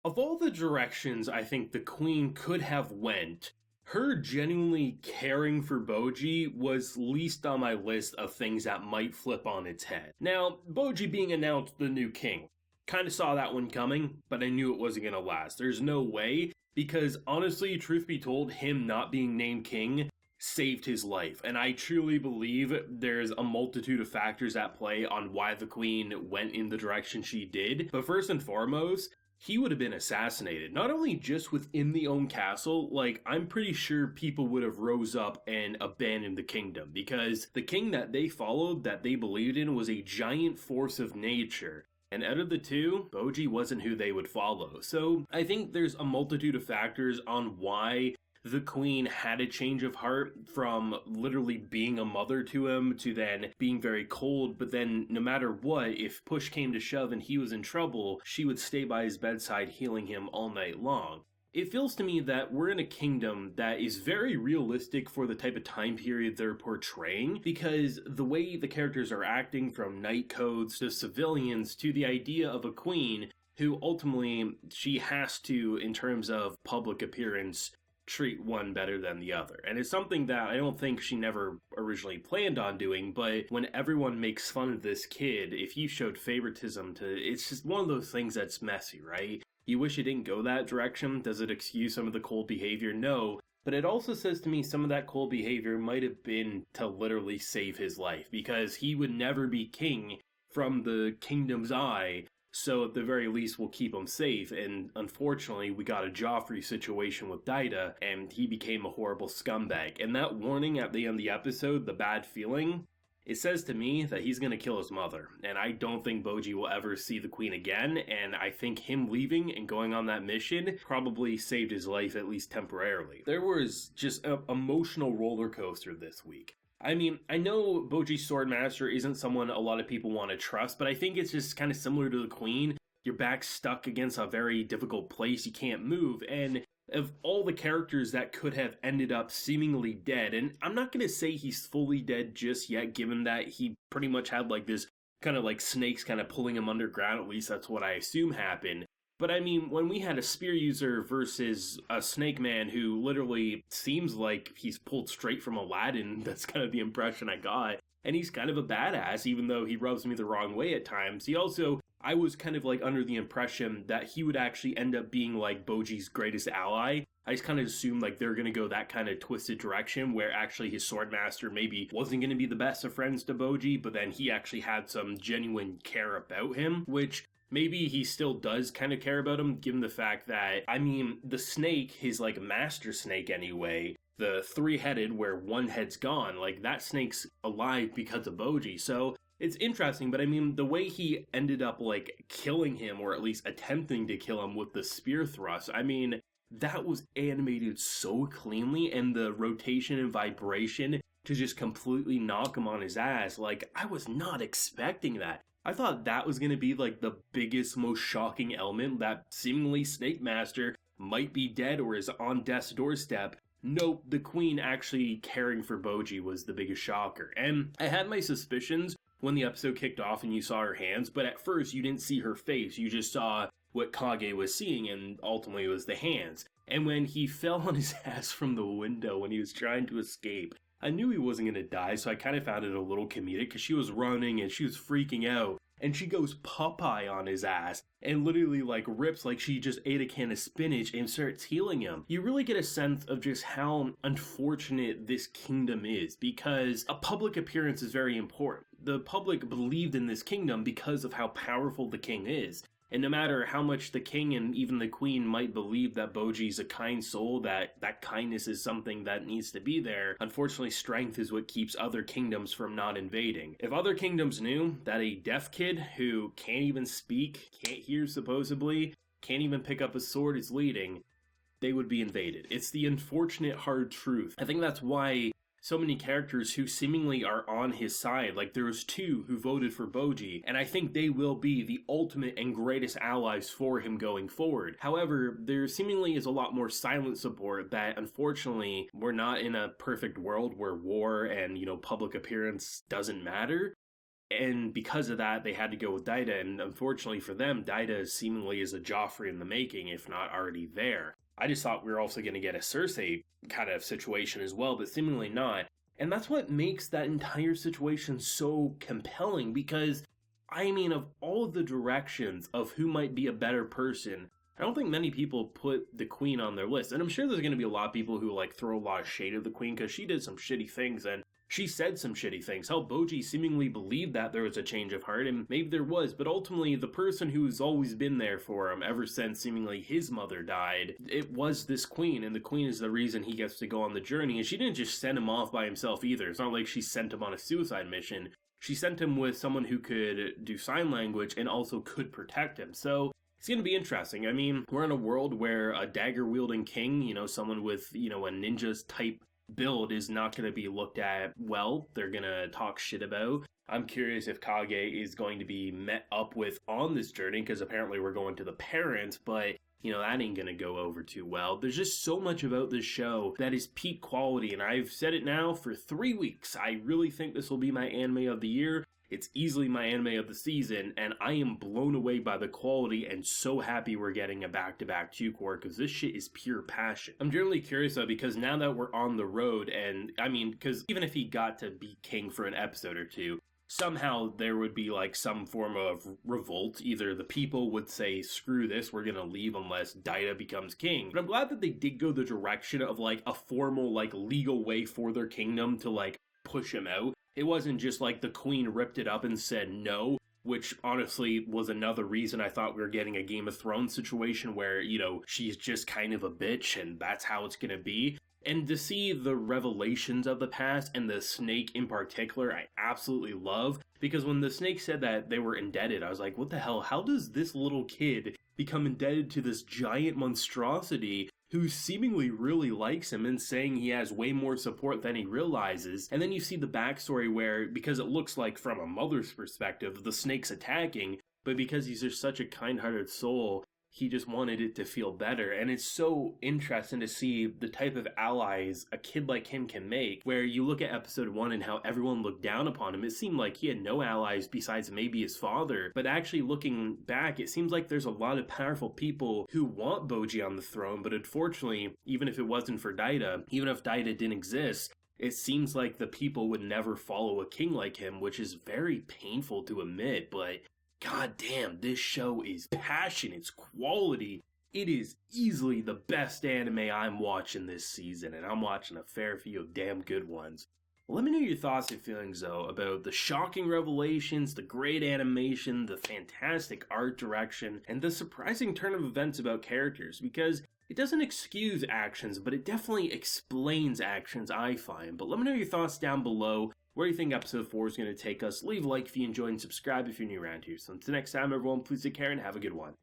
Of all the directions I think the queen could have went, her genuinely caring for Boji was least on my list of things that might flip on its head. Now, Boji being announced the new king. Kind of saw that one coming, but I knew it wasn't going to last. There's no way, because honestly, truth be told, him not being named king saved his life. And I truly believe there's a multitude of factors at play on why the queen went in the direction she did. But first and foremost, he would have been assassinated, not only just within the own castle, like, I'm pretty sure people would have rose up and abandoned the kingdom, because the king that they followed, that they believed in, was a giant force of nature. And out of the two, Boji wasn't who they would follow. So I think there's a multitude of factors on why the queen had a change of heart from literally being a mother to him to then being very cold, but then no matter what, if push came to shove and he was in trouble, she would stay by his bedside healing him all night long. It feels to me that we're in a kingdom that is very realistic for the type of time period they're portraying, because the way the characters are acting, from night codes to civilians to the idea of a queen who ultimately she has to, in terms of public appearance, treat one better than the other. And it's something that I don't think she never originally planned on doing, but when everyone makes fun of this kid, if you showed favoritism to, it's just one of those things that's messy, right? You wish it didn't go that direction. Does it excuse some of the cold behavior? No. But it also says to me some of that cold behavior might have been to literally save his life, because he would never be king from the kingdom's eye. So at the very least, we'll keep him safe. And unfortunately, we got a Joffrey situation with Daida, and he became a horrible scumbag. And that warning at the end of the episode, the bad feeling, it says to me that he's going to kill his mother. And I don't think Boji will ever see the queen again. And I think him leaving and going on that mission probably saved his life, at least temporarily. There was just an emotional roller coaster this week. I mean, I know Boji's Swordmaster isn't someone a lot of people want to trust, but I think it's just kind of similar to the Queen. Your back's stuck against a very difficult place, you can't move, and of all the characters that could have ended up seemingly dead, and I'm not going to say he's fully dead just yet, given that he pretty much had like this kind of like snakes kind of pulling him underground, at least that's what I assume happened. But I mean, when we had a spear user versus a snake man who literally seems like he's pulled straight from Aladdin, that's kind of the impression I got. And he's kind of a badass, even though he rubs me the wrong way at times. I was kind of like under the impression that he would actually end up being like Boji's greatest ally. I just kind of assumed like they're going to go that kind of twisted direction where actually his Swordmaster maybe wasn't going to be the best of friends to Boji, but then he actually had some genuine care about him, which maybe he still does kind of care about him, given the fact that, I mean, the snake, his, like, master snake anyway, the three-headed where one head's gone, like, that snake's alive because of Boji. So it's interesting, but I mean, the way he ended up, like, killing him, or at least attempting to kill him with the spear thrust, I mean, that was animated so cleanly, and the rotation and vibration to just completely knock him on his ass, like, I was not expecting that. I thought that was going to be like the biggest, most shocking element, that seemingly Snake Master might be dead or is on death's doorstep. Nope, the queen actually caring for Boji was the biggest shocker. And I had my suspicions when the episode kicked off and you saw her hands, but at first you didn't see her face, you just saw what Kage was seeing, and ultimately it was the hands. And when he fell on his ass from the window when he was trying to escape, I knew he wasn't going to die, so I kind of found it a little comedic, because she was running and she was freaking out, and she goes Popeye on his ass and literally like rips like she just ate a can of spinach and starts healing him. You really get a sense of just how unfortunate this kingdom is, because a public appearance is very important. The public believed in this kingdom because of how powerful the king is. And no matter how much the king and even the queen might believe that Boji's a kind soul, that kindness is something that needs to be there, unfortunately strength is what keeps other kingdoms from not invading. If other kingdoms knew that a deaf kid who can't even speak, can't hear supposedly, can't even pick up a sword is leading, they would be invaded. It's the unfortunate hard truth. I think that's why so many characters who seemingly are on his side, like there was two who voted for Boji, and I think they will be the ultimate and greatest allies for him going forward. However, there seemingly is a lot more silent support that, unfortunately, we're not in a perfect world where war and, public appearance doesn't matter. And because of that, they had to go with DIDN, and unfortunately for them, DIDN seemingly is a Joffrey in the making, if not already there. I just thought we were also going to get a Cersei kind of situation as well, but seemingly not. And that's what makes that entire situation so compelling, because, I mean, of all of the directions of who might be a better person, I don't think many people put the Queen on their list. And I'm sure there's going to be a lot of people who, like, throw a lot of shade at the Queen, because she did some shitty things, and she said some shitty things. Hell, Boji seemingly believed that there was a change of heart, and maybe there was, but ultimately the person who's always been there for him ever since seemingly his mother died, it was this Queen, and the Queen is the reason he gets to go on the journey. And she didn't just send him off by himself either. It's not like she sent him on a suicide mission. She sent him with someone who could do sign language and also could protect him. So it's going to be interesting. I mean, we're in a world where a dagger-wielding king, someone with, a ninja's type build is not going to be looked at well. They're going to talk shit about. I'm curious if Kage is going to be met up with on this journey, because apparently we're going to the parents, but that ain't going to go over too well. There's just so much about this show that is peak quality, and I've said it now for 3 weeks. I really think this will be my anime of the year. It's easily my anime of the season, and I am blown away by the quality and so happy we're getting a back-to-back 2-core, because this shit is pure passion. I'm generally curious though, because now that we're on the road, and I mean, because even if he got to be king for an episode or two, somehow there would be like some form of revolt. Either the people would say, screw this, we're gonna leave unless DIDN becomes king. But I'm glad that they did go the direction of like a formal like legal way for their kingdom to like push him out. It wasn't just like the Queen ripped it up and said no, which honestly was another reason I thought we were getting a Game of Thrones situation where, she's just kind of a bitch and that's how it's gonna be. And to see the revelations of the past, and the snake in particular, I absolutely love. Because when the snake said that they were indebted, I was like, what the hell? How does this little kid become indebted to this giant monstrosity who seemingly really likes him and saying he has way more support than he realizes? And then you see the backstory where, because it looks like from a mother's perspective, the snake's attacking, but because he's just such a kind-hearted soul, he just wanted it to feel better. And it's so interesting to see the type of allies a kid like him can make, where you look at episode 1 and how everyone looked down upon him. It seemed like he had no allies besides maybe his father, but actually looking back, it seems like there's a lot of powerful people who want Boji on the throne, but unfortunately, even if it wasn't for DIDN, even if DIDN didn't exist, it seems like the people would never follow a king like him, which is very painful to admit, but god damn, this show is passion, it's quality. It is easily the best anime I'm watching this season, and I'm watching a fair few of damn good ones. Let me know your thoughts and feelings, though, about the shocking revelations, the great animation, the fantastic art direction, and the surprising turn of events about characters, because it doesn't excuse actions, but it definitely explains actions, I find. But let me know your thoughts down below. Where do you think episode 4 is going to take us? Leave a like if you enjoyed and subscribe if you're new around here. So until next time, everyone, please take care and have a good one.